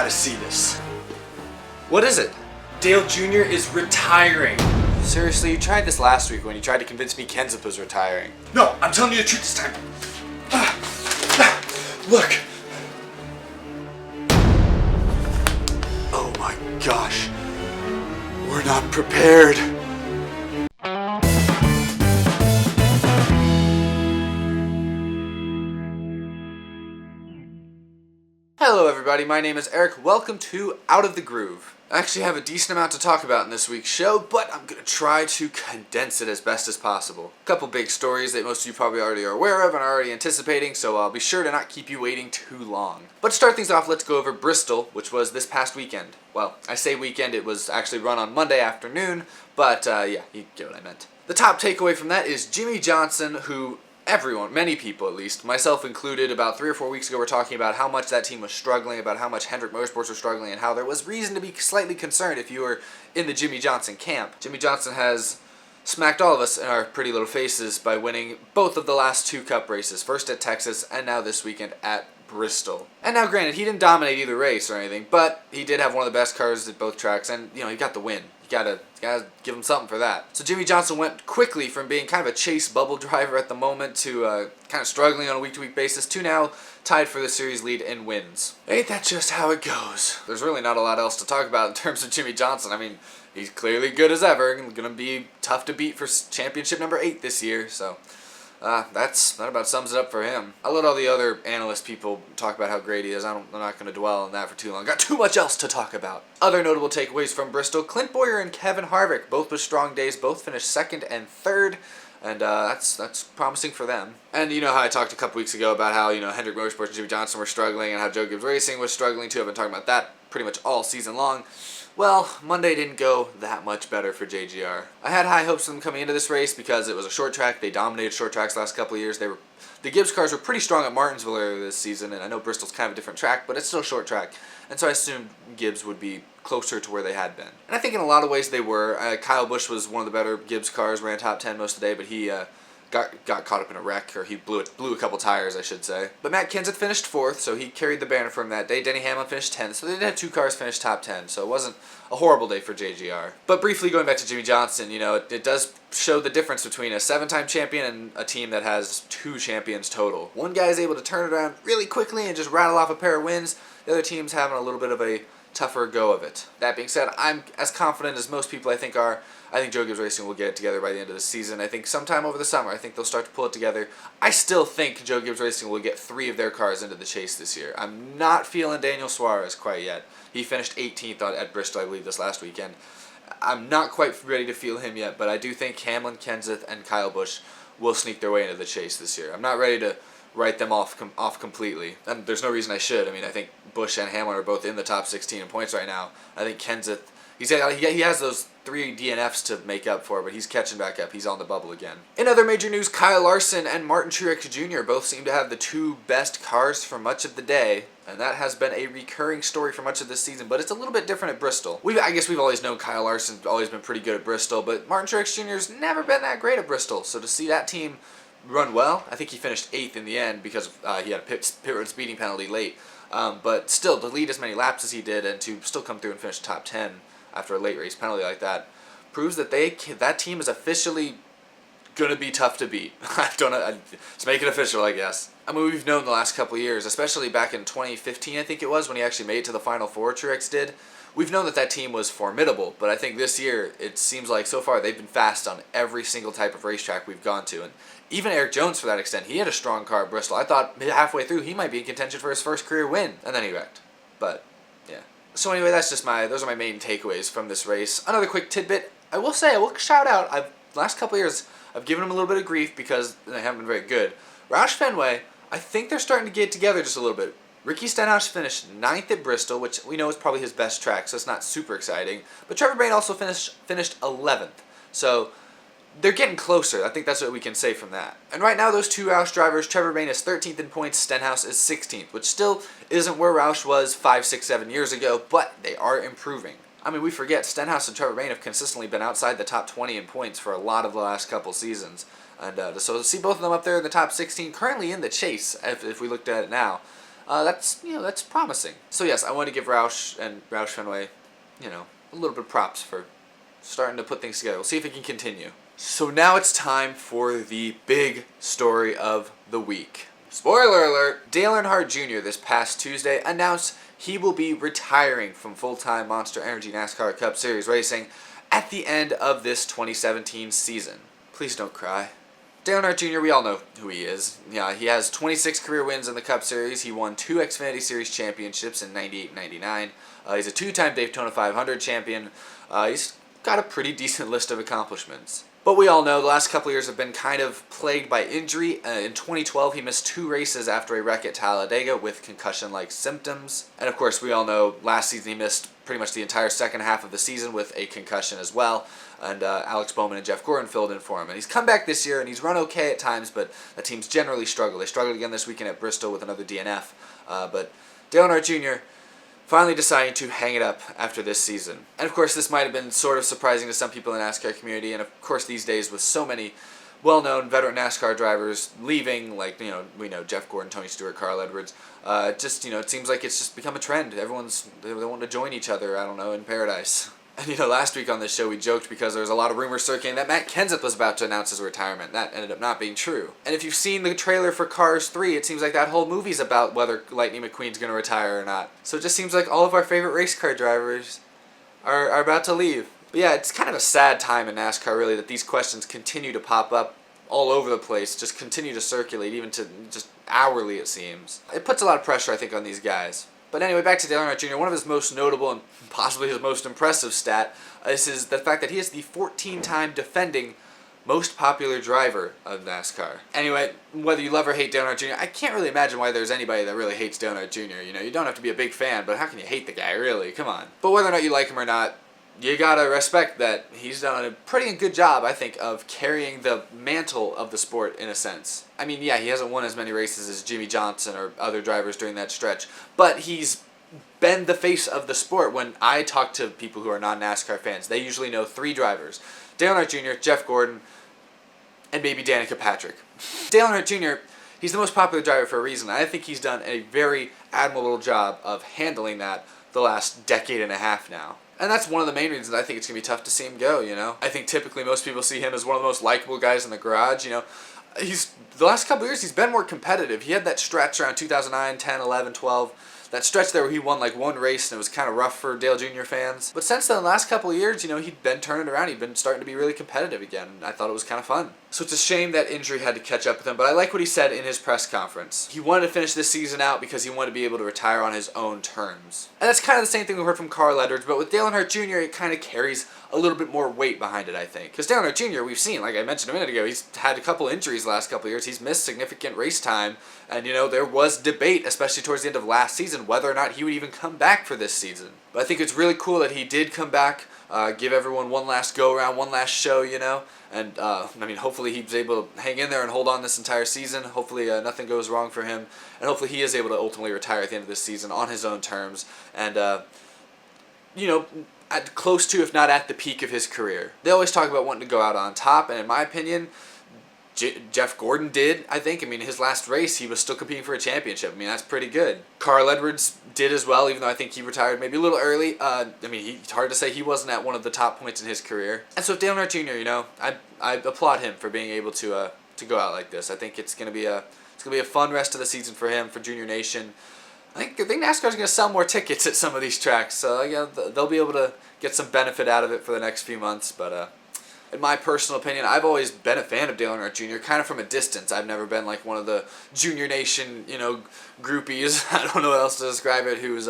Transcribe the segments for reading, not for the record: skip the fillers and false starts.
gotta see this. What is it? Dale Jr. is retiring. Seriously, you tried this last week when you tried to convince me Kenseth was retiring. No, I'm telling you the truth this time. Look. Oh my gosh. We're not prepared. Hello everybody, my name is Eric. Welcome to Out of the Groove. I actually have a decent amount to talk about in this week's show, but I'm going to try to condense it as best as possible. A couple big stories that most of you probably already are aware of and are already anticipating, so I'll be sure to not keep you waiting too long. But to start things off, let's go over Bristol, which was this past weekend. Well, I say weekend, it was actually run on Monday afternoon, but yeah, you get what I meant. The top takeaway from that is Jimmie Johnson, who everyone, many people at least, myself included, about 3 or 4 weeks ago were talking about how much that team was struggling, about how much Hendrick Motorsports was struggling, and how there was reason to be slightly concerned if you were in the Jimmie Johnson camp. Jimmie Johnson has smacked all of us in our pretty little faces by winning both of the last 2 Cup races, first at Texas and now this weekend at Bristol. And now granted, he didn't dominate either race or anything, but he did have one of the best cars at both tracks, and you know, he got the win. You gotta give him something for that. So Jimmie Johnson went quickly from being kind of a chase bubble driver at the moment to kind of struggling on a week-to-week basis to now tied for the series lead in wins. Ain't that just how it goes? There's really not a lot else to talk about in terms of Jimmie Johnson. I mean, he's clearly good as ever, and gonna be tough to beat for championship number 8 this year, so that about sums it up for him. I'll let all the other analyst people talk about how great he is. I'm not going to dwell on that for too long. Got too much else to talk about. Other notable takeaways from Bristol: Clint Bowyer and Kevin Harvick, both with strong days, both finished 2nd and 3rd. And that's promising for them. And you know how I talked a couple weeks ago about how, you know, Hendrick Motorsports and Jimmie Johnson were struggling and how Joe Gibbs Racing was struggling too. I've been talking about that pretty much all season long. Well, Monday didn't go that much better for JGR. I had high hopes for them coming into this race because it was a short track. They dominated short tracks the last couple of years. The Gibbs cars were pretty strong at Martinsville earlier this season, and I know Bristol's kind of a different track, but it's still a short track. And so I assumed Gibbs would be closer to where they had been. And I think in a lot of ways they were. Kyle Busch was one of the better Gibbs cars, ran top 10 most of the day, but he got caught up in a wreck, or he blew a couple tires, I should say. But Matt Kenseth finished 4th, so he carried the banner for him that day. Denny Hamlin finished 10th, so they did have 2 cars finish top 10, so it wasn't a horrible day for JGR. But briefly going back to Jimmie Johnson, you know, it does show the difference between a 7-time champion and a team that has 2 champions total. One guy is able to turn it around really quickly and just rattle off a pair of wins. The other team's having a little bit of a tougher go of it. That being said, I'm as confident as most people I think are. I think Joe Gibbs Racing will get it together by the end of the season. I think sometime over the summer, I think they'll start to pull it together. I still think Joe Gibbs Racing will get 3 of their cars into the chase this year. I'm not feeling Daniel Suarez quite yet. He finished 18th at Bristol, I believe, this last weekend. I'm not quite ready to feel him yet, but I do think Hamlin, Kenseth, and Kyle Busch will sneak their way into the chase this year. I'm not ready to write them off completely, and there's no reason I should. I mean, I think Busch and Hamlin are both in the top 16 in points right now. I think Kenseth, he has those 3 DNFs to make up for, but he's catching back up. He's on the bubble again. In other major news, Kyle Larson and Martin Truex Jr. both seem to have the 2 best cars for much of the day, and that has been a recurring story for much of this season, but it's a little bit different at Bristol. I guess we've always known Kyle Larson's always been pretty good at Bristol, but Martin Truex Jr.'s never been that great at Bristol, so to see that team run well, I think he finished 8th in the end because he had a pit road speeding penalty late, but still, to lead as many laps as he did and to still come through and finish top 10 after a late race penalty like that proves that that team is officially going to be tough to beat. I don't know. Let's make it official, I guess. I mean, we've known the last couple of years, especially back in 2015, I think it was, when he actually made it to the Final Four, Truex did. We've known that team was formidable, but I think this year, it seems like so far they've been fast on every single type of racetrack we've gone to. And even Erik Jones, for that extent, he had a strong car at Bristol. I thought halfway through he might be in contention for his first career win, and then he wrecked. But, yeah. So anyway, those are my main takeaways from this race. Another quick tidbit, I will shout out, last couple of years, I've given him a little bit of grief because they haven't been very good. Roush Fenway, I think they're starting to get together just a little bit. Ricky Stenhouse finished 9th at Bristol, which we know is probably his best track, so it's not super exciting. But Trevor Bayne also finished 11th. So they're getting closer. I think that's what we can say from that. And right now, those 2 Roush drivers, Trevor Bayne is 13th in points, Stenhouse is 16th, which still isn't where Roush was 5, 6, 7 years ago, but they are improving. I mean, we forget Stenhouse and Trevor Bayne have consistently been outside the top 20 in points for a lot of the last couple seasons. And so to see both of them up there in the top 16, currently in the chase, if we looked at it now, that's promising. So yes, I want to give Roush and Roush Fenway, a little bit of props for starting to put things together. We'll see if it can continue. So now it's time for the big story of the week. Spoiler alert! Dale Earnhardt Jr. this past Tuesday announced he will be retiring from full-time Monster Energy NASCAR Cup Series racing at the end of this 2017 season. Please don't cry. Dale Earnhardt Jr., we all know who he is. Yeah, he has 26 career wins in the Cup Series. He won 2 Xfinity Series championships in 98 and 99. He's a 2-time Daytona 500 champion. He's got a pretty decent list of accomplishments. But we all know the last couple of years have been kind of plagued by injury. In 2012, he missed 2 races after a wreck at Talladega with concussion-like symptoms. And of course, we all know last season he missed pretty much the entire second half of the season with a concussion as well. And Alex Bowman and Jeff Gordon filled in for him. And he's come back this year, and he's run okay at times, but the teams generally struggle. They struggled again this weekend at Bristol with another DNF. But Dale Earnhardt Jr. finally deciding to hang it up after this season. And of course, this might have been sort of surprising to some people in the NASCAR community, and of course these days with so many well-known veteran NASCAR drivers leaving, like, we know Jeff Gordon, Tony Stewart, Carl Edwards, it seems like it's just become a trend. They want to join each other, I don't know, in paradise. And last week on this show we joked because there was a lot of rumors circulating that Matt Kenseth was about to announce his retirement. That ended up not being true. And if you've seen the trailer for Cars 3, it seems like that whole movie's about whether Lightning McQueen's going to retire or not. So it just seems like all of our favorite race car drivers are about to leave. But yeah, it's kind of a sad time in NASCAR, really, that these questions continue to pop up all over the place, just continue to circulate, even to just hourly, it seems. It puts a lot of pressure, I think, on these guys. But anyway, back to Dale Earnhardt Jr., one of his most notable and possibly his most impressive stat is the fact that he is the 14-time defending most popular driver of NASCAR. Anyway, whether you love or hate Dale Earnhardt Jr., I can't really imagine why there's anybody that really hates Dale Earnhardt Jr. You don't have to be a big fan, but how can you hate the guy, really? Come on. But whether or not you like him or not, you gotta respect that he's done a pretty good job, I think, of carrying the mantle of the sport in a sense. I mean, yeah, he hasn't won as many races as Jimmy Johnson or other drivers during that stretch, but he's been the face of the sport. When I talk to people who are non-NASCAR fans, they usually know 3 drivers: Dale Earnhardt Jr., Jeff Gordon, and maybe Danica Patrick. Dale Earnhardt Jr., he's the most popular driver for a reason. I think he's done a very admirable job of handling that the last decade and a half now. And that's one of the main reasons I think it's going to be tough to see him go, I think typically most people see him as one of the most likable guys in the garage, He's, the last couple of years, he's been more competitive. He had that stretch around 2009, 10, 11, 12. That stretch there where he won like 1 race and it was kind of rough for Dale Jr. fans. But since then, the last couple of years, he'd been turning around. He'd been starting to be really competitive again. And I thought it was kind of fun. So it's a shame that injury had to catch up with him. But I like what he said in his press conference. He wanted to finish this season out because he wanted to be able to retire on his own terms. And that's kind of the same thing we heard from Carl Edwards. But with Dale Earnhardt Jr., it kind of carries a little bit more weight behind it, I think. Because Dale Earnhardt Jr., we've seen, like I mentioned a minute ago, he's had a couple injuries the last couple of years. He's missed significant race time. And, there was debate, especially towards the end of last season, whether or not he would even come back for this season. But I think it's really cool that he did come back, give everyone one last go-around, one last show, And, hopefully he's able to hang in there and hold on this entire season. Hopefully nothing goes wrong for him. And hopefully he is able to ultimately retire at the end of this season on his own terms. And, at close to, if not at the peak of his career. They always talk about wanting to go out on top, and in my opinion, Jeff Gordon did, I think. His last race, he was still competing for a championship. That's pretty good. Carl Edwards did as well, even though I think he retired maybe a little early. It's hard to say he wasn't at one of the top points in his career. And so Dale Earnhardt Jr., I applaud him for being able to go out like this. I think it's gonna be a fun rest of the season for him, for Junior Nation. I think NASCAR's going to sell more tickets at some of these tracks, so they'll be able to get some benefit out of it for the next few months. But in my personal opinion, I've always been a fan of Dale Earnhardt Jr., kind of from a distance. I've never been like one of the Junior Nation, groupies, I don't know what else to describe it, who's,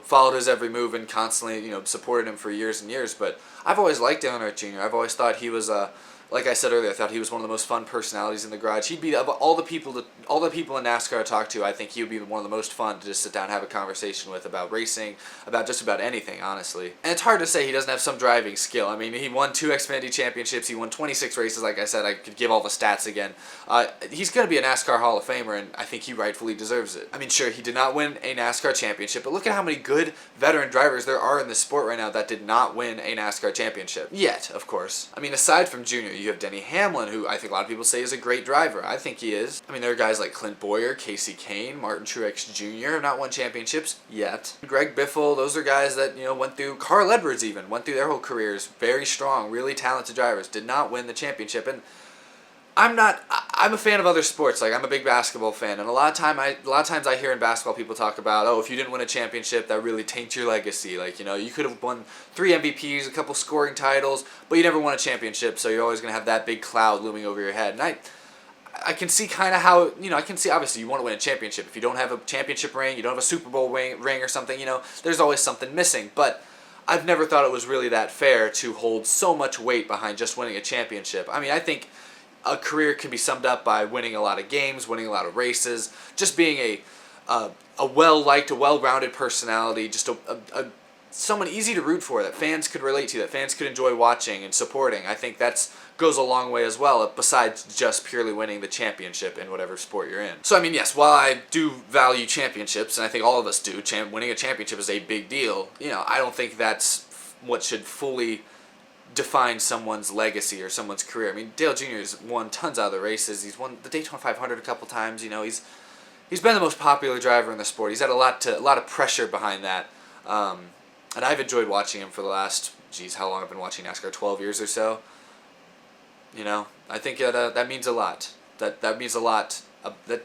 followed his every move and constantly, supported him for years and years. But I've always liked Dale Earnhardt Jr. I've always thought he was like I said earlier, I thought he was one of the most fun personalities in the garage. He'd be, of all the people in NASCAR to talk to, I think he would be one of the most fun to just sit down and have a conversation with about racing, about just about anything, honestly. And it's hard to say he doesn't have some driving skill. He won 2 Xfinity championships, he won 26 races, like I said, I could give all the stats again. He's going to be a NASCAR Hall of Famer, and I think he rightfully deserves it. Sure, he did not win a NASCAR championship, but look at how many good veteran drivers there are in this sport right now that did not win a NASCAR championship. Yet, of course. Aside from Junior, You have Denny Hamlin, who I think a lot of people say is a great driver. I think he is. I mean, there are guys like Clint Boyer, Casey Kane, Martin Truex Jr. have not won championships yet. Greg Biffle, those are guys that, went through, Carl Edwards even, went through their whole careers. Very strong, really talented drivers. Did not win the championship. And I'm a fan of other sports. Like, I'm a big basketball fan, and a lot of times I hear in basketball people talk about, oh, if you didn't win a championship, that really taints your legacy. Like, you could have won 3 MVPs, a couple scoring titles, but you never won a championship, so you're always going to have that big cloud looming over your head. And I can see kind of how, I can see, obviously, you want to win a championship. If you don't have a championship ring, you don't have a Super Bowl ring or something, there's always something missing. But I've never thought it was really that fair to hold so much weight behind just winning a championship. I mean, I think a career can be summed up by winning a lot of games, winning a lot of races, just being a well-liked, a well-rounded personality, just someone easy to root for, that fans could relate to, that fans could enjoy watching and supporting. I think that goes a long way as well, besides just purely winning the championship in whatever sport you're in. So, I mean, yes, while I do value championships, and I think all of us do, winning a championship is a big deal, I don't think that's what should fully define someone's legacy or someone's career. I mean, Dale Jr. has won tons of other races. He's won the Daytona 500 a couple times. He's been the most popular driver in the sport. He's had a lot of pressure behind that. And I've enjoyed watching him for the last, how long I've been watching NASCAR? 12 years or so. I think that means a lot. That means a lot.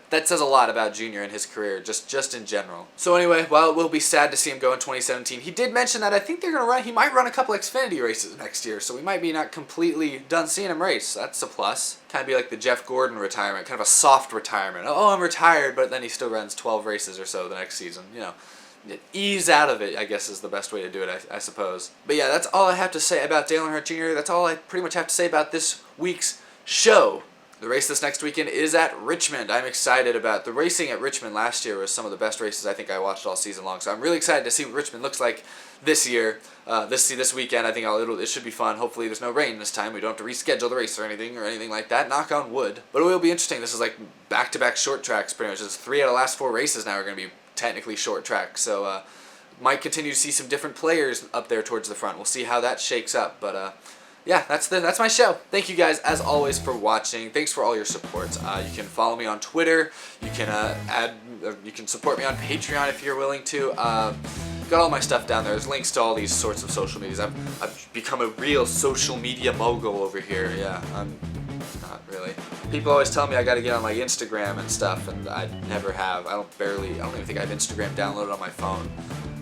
That says a lot about Junior and his career, just in general. So anyway, while it will be sad to see him go in 2017, he did mention that I think he might run a couple Xfinity races next year, so we might be not completely done seeing him race. That's a plus. Kind of be like the Jeff Gordon retirement, kind of a soft retirement. Oh, I'm retired, but then he still runs 12 races or so the next season. Ease out of it, I guess, is the best way to do it, I suppose. But yeah, that's all I have to say about Dale Earnhardt Jr. That's all I pretty much have to say about this week's show. The race this next weekend is at Richmond. I'm excited about the racing at Richmond last year was some of the best races I think I watched all season long. So I'm really excited to see what Richmond looks like this year. This weekend, I think it should be fun. Hopefully there's no rain this time. We don't have to reschedule the race or anything like that. Knock on wood. But it will be interesting. This is like back-to-back short tracks pretty much. There's 3 out of the last 4 races now are going to be technically short tracks. So might continue to see some different players up there towards the front. We'll see how that shakes up. But yeah, that's my show. Thank you guys, as always, for watching. Thanks for all your support. You can follow me on Twitter. You can support me on Patreon if you're willing to. Got all my stuff down there. There's links to all these sorts of social medias. I've become a real social media mogul over here. Yeah, I'm not really. People always tell me I got to get on my Instagram and stuff, and I never have. I don't even think I have Instagram downloaded on my phone.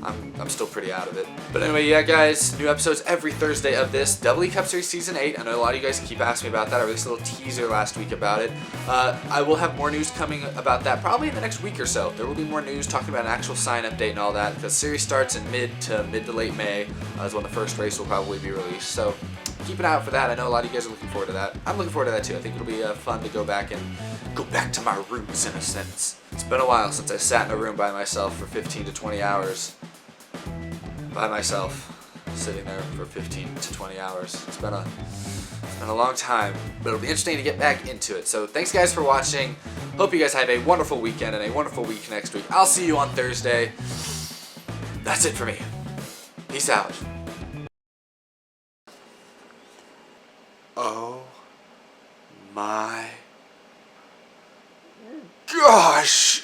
I'm still pretty out of it. But anyway, yeah, guys, new episodes every Thursday of this Double E Cup Series Season 8. I know a lot of you guys keep asking me about that. I released a little teaser last week about it. I will have more news coming about that probably in the next week or so. There will be more news talking about an actual sign update and all that, because the series starts in mid to late May is when the first race will probably be released. So keep an eye out for that. I know a lot of you guys are looking forward to that. I'm looking forward to that too. I think it'll be fun to go back to my roots in a sense. It's been a while since I sat in a room by myself for 15 to 20 hours. By myself, sitting there for 15 to 20 hours. It's been a long time, but it'll be interesting to get back into it. So thanks guys for watching. Hope you guys have a wonderful weekend and a wonderful week next week. I'll see you on Thursday. That's it for me. Peace out. Oh my gosh!